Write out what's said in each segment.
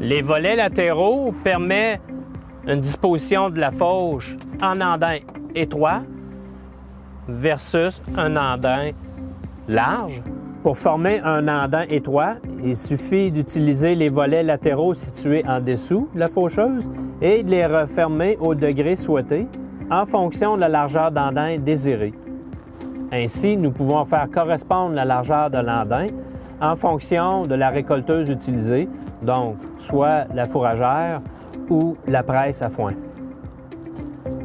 Les volets latéraux permettent une disposition de la fauche en andin étroit versus un andin large. Pour former un andin étroit, il suffit d'utiliser les volets latéraux situés en dessous de la faucheuse et de les refermer au degré souhaité en fonction de la largeur d'andin désirée. Ainsi, nous pouvons faire correspondre la largeur de l'andin en fonction de la récolteuse utilisée, donc soit la fourragère ou la presse à foin.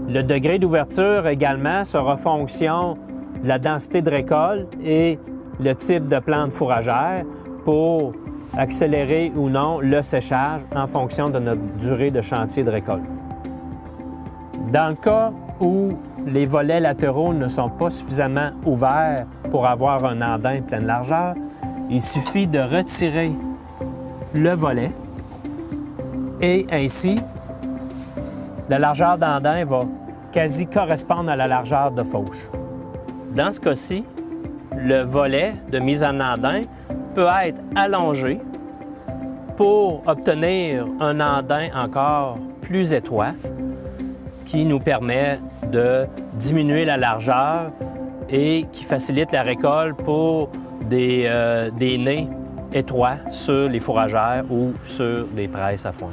Le degré d'ouverture également sera fonction de la densité de récolte et le type de plante fourragère pour accélérer ou non le séchage en fonction de notre durée de chantier de récolte. Dans le cas où les volets latéraux ne sont pas suffisamment ouverts pour avoir un andin pleine largeur, il suffit de retirer le volet et ainsi, la largeur d'andin va quasi correspondre à la largeur de fauche. Dans ce cas-ci, le volet de mise en andin peut être allongé pour obtenir un andin encore plus étroit qui nous permet de diminuer la largeur et qui facilite la récolte pour des nez étroits sur les fourragères ou sur des presses à foin.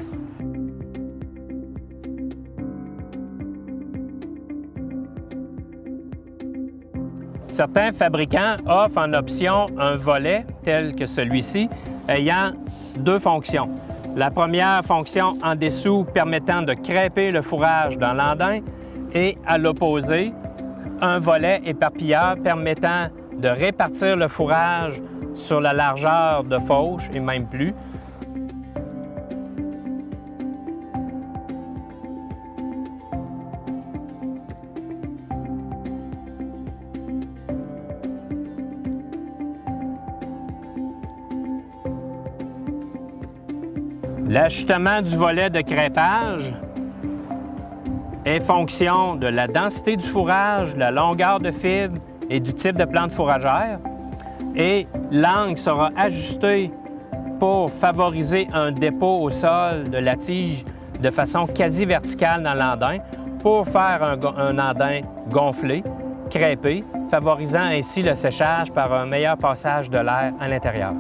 Certains fabricants offrent en option un volet tel que celui-ci ayant deux fonctions. La première fonction en dessous permettant de crêper le fourrage dans l'andin et à l'opposé, un volet éparpilleur permettant de répartir le fourrage sur la largeur de fauche et même plus. L'ajustement du volet de crêpage est fonction de la densité du fourrage, la longueur de fibre et du type de plante fourragère. Et l'angle sera ajusté pour favoriser un dépôt au sol de la tige de façon quasi verticale dans l'andin pour faire un andin gonflé, crêpé, favorisant ainsi le séchage par un meilleur passage de l'air à l'intérieur.